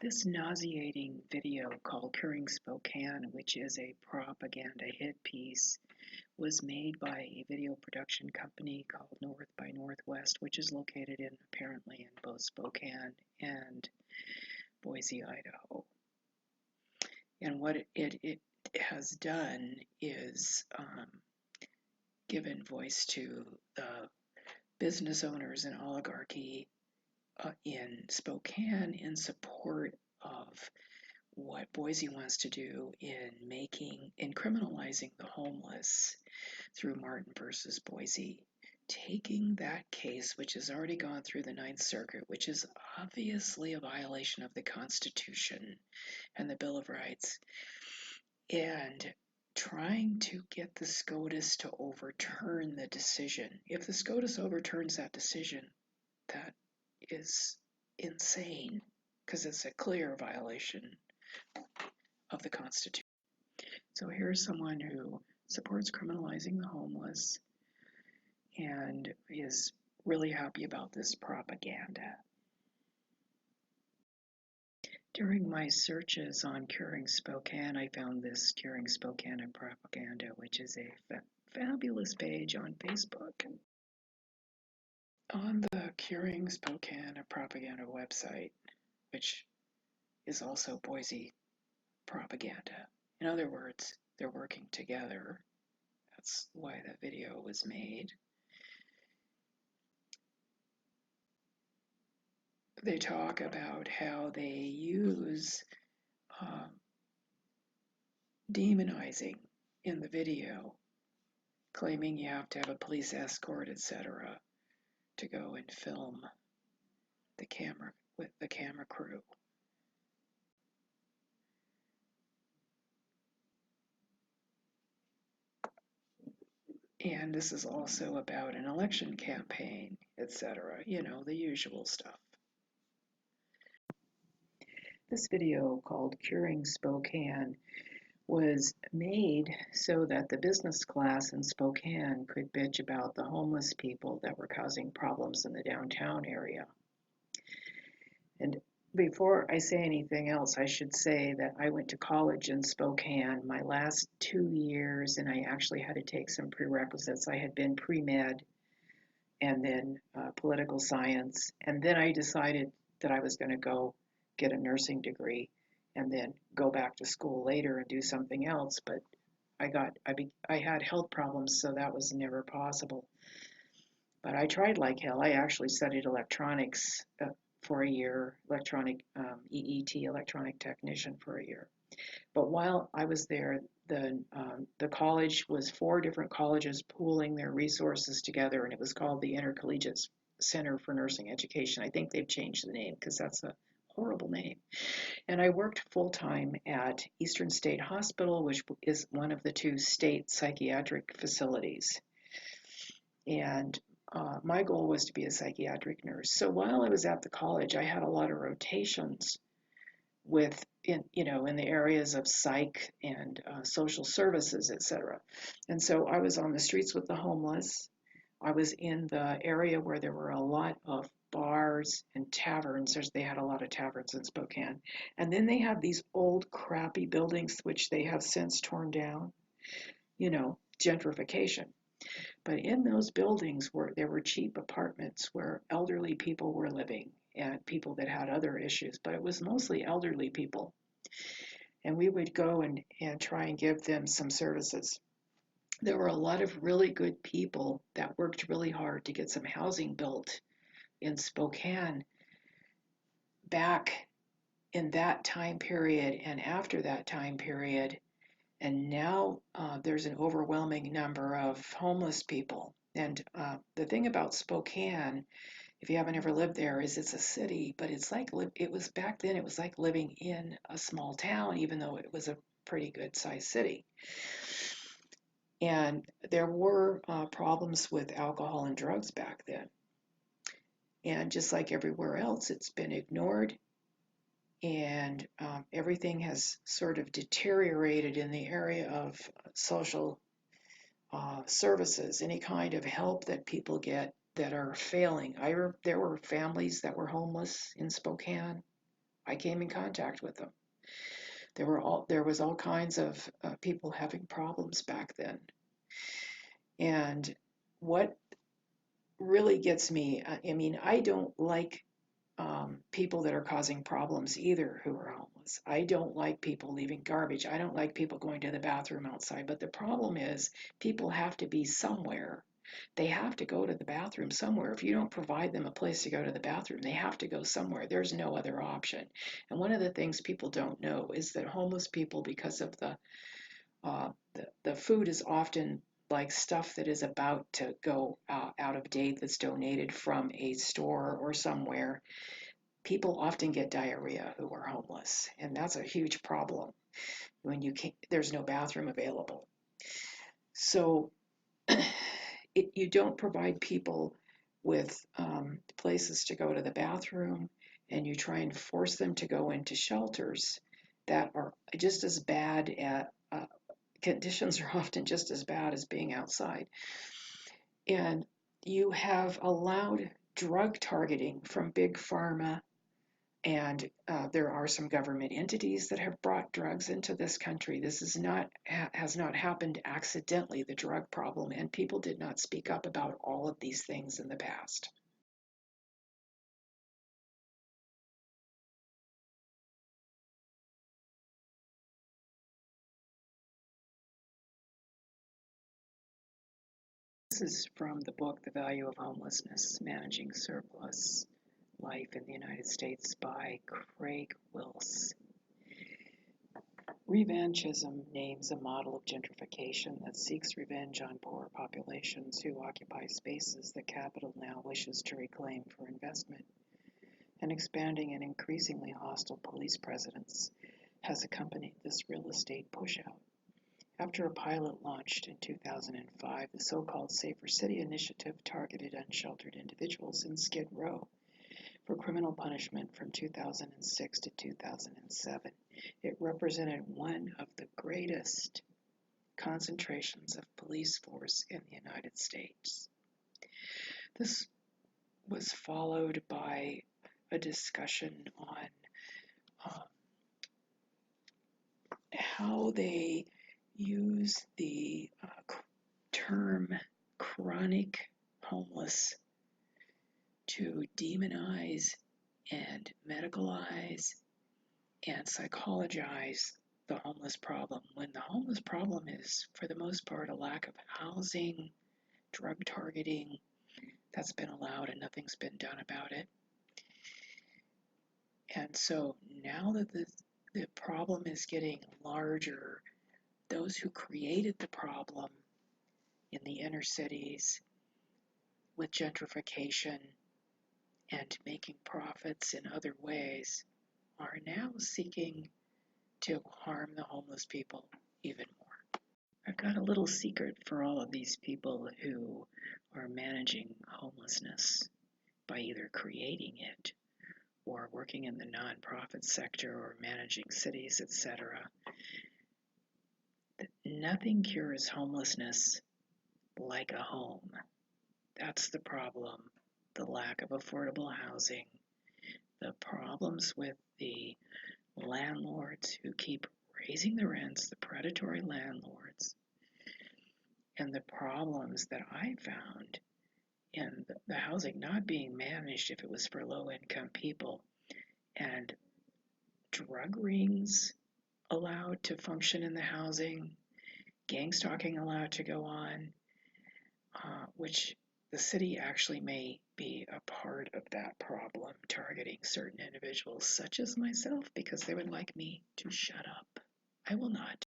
This nauseating video called Curing Spokane, which is a propaganda hit piece, was made by a video production company called North by Northwest, which is located apparently in both Spokane and Boise, Idaho. And what it has done is given voice to the business owners and oligarchy in Spokane in support of what Boise wants to do in criminalizing the homeless through Martin versus Boise, taking that case, which has already gone through the Ninth Circuit, which is obviously a violation of the Constitution and the Bill of Rights, and trying to get the SCOTUS to overturn the decision. If the SCOTUS overturns that decision, that is insane, because it's a clear violation of the Constitution. So here's someone who supports criminalizing the homeless and is really happy about this propaganda. During my searches on Curing Spokane, I found this Curing Spokane and Propaganda, which is a fabulous page on Facebook. On the Curing Spokane and Propaganda website, which is also Boise propaganda. In other words, they're working together. That's why the video was made. They talk about how they use demonizing in the video, claiming you have to have a police escort, etc., to go and film the camera with the camera crew. And this is also about an election campaign, etc., the usual stuff. This video called Curing Spokane was made so that the business class in Spokane could bitch about the homeless people that were causing problems in the downtown area. And before I say anything else, I should say that I went to college in Spokane my last 2 years, and I actually had to take some prerequisites. I had been pre-med and then political science, and then I decided that I was going to go get a nursing degree and then go back to school later and do something else. But I had health problems, so that was never possible. But I tried like hell. I actually studied electronics for a year, EET, electronic technician for a year. But while I was there, the college was 4 different colleges pooling their resources together, and it was called the Intercollegiate Center for Nursing Education. I think they've changed the name because that's a horrible name. And I worked full-time at Eastern State Hospital, which is one of the 2 state psychiatric facilities. And my goal was to be a psychiatric nurse. So while I was at the college, I had a lot of rotations in the areas of psych and social services, etc. And so I was on the streets with the homeless. I was in the area where there were a lot of bars and taverns. They had a lot of taverns in Spokane. And then they have these old crappy buildings which they have since torn down, gentrification. But in those buildings there were cheap apartments where elderly people were living and people that had other issues, but it was mostly elderly people. And we would go and try and give them some services. There were a lot of really good people that worked really hard to get some housing built in Spokane back in that time period and after that time period. And now there's an overwhelming number of homeless people. And the thing about Spokane, if you haven't ever lived there, is it's a city, but it's like it was back then. It was like living in a small town, even though it was a pretty good-sized city. And there were problems with alcohol and drugs back then. And just like everywhere else, it's been ignored, and everything has sort of deteriorated in the area of social services, any kind of help that people get that are failing. There were families that were homeless in Spokane I came in contact with them. There was all kinds of people having problems back then. And what really gets me, I mean, I don't like people that are causing problems either who are homeless. I don't like people leaving garbage. I don't like people going to the bathroom outside. But the problem is, people have to be somewhere. They have to go to the bathroom somewhere. If you don't provide them a place to go to the bathroom, they have to go somewhere. There's no other option. And one of the things people don't know is that homeless people, because of the food is often like stuff that is about to go out of date, that's donated from a store or somewhere. People often get diarrhea who are homeless, and that's a huge problem when there's no bathroom available. So you don't provide people with places to go to the bathroom, and you try and force them to go into shelters that are just as bad at conditions are often just as bad as being outside. And you have allowed drug targeting from big pharma, and there are some government entities that have brought drugs into this country. This has not happened accidentally, the drug problem, and people did not speak up about all of these things in the past. This is from the book The Value of Homelessness: Managing Surplus Life in the United States by Craig Wills. Revanchism names a model of gentrification that seeks revenge on poor populations who occupy spaces that capital now wishes to reclaim for investment. An expanding and increasingly hostile police presence has accompanied this real estate pushout. After a pilot launched in 2005, the so-called Safer City initiative targeted unsheltered individuals in Skid Row for criminal punishment from 2006 to 2007. It represented one of the greatest concentrations of police force in the United States. This was followed by a discussion on how they use the term chronic homeless to demonize and medicalize and psychologize the homeless problem, when the homeless problem is, for the most part, a lack of housing, drug targeting that's been allowed, and nothing's been done about it. And so now that the problem is getting larger, those who created the problem in the inner cities with gentrification and making profits in other ways are now seeking to harm the homeless people even more. I've got a little secret for all of these people who are managing homelessness by either creating it or working in the nonprofit sector or managing cities, etc. Nothing cures homelessness like a home. That's the problem. The lack of affordable housing, the problems with the landlords who keep raising the rents, the predatory landlords, and the problems that I found in the housing not being managed if it was for low-income people, and drug rings allowed to function in the housing, gang stalking allowed to go on, which the city actually may be a part of that problem, targeting certain individuals such as myself because they would like me to shut up. I will not.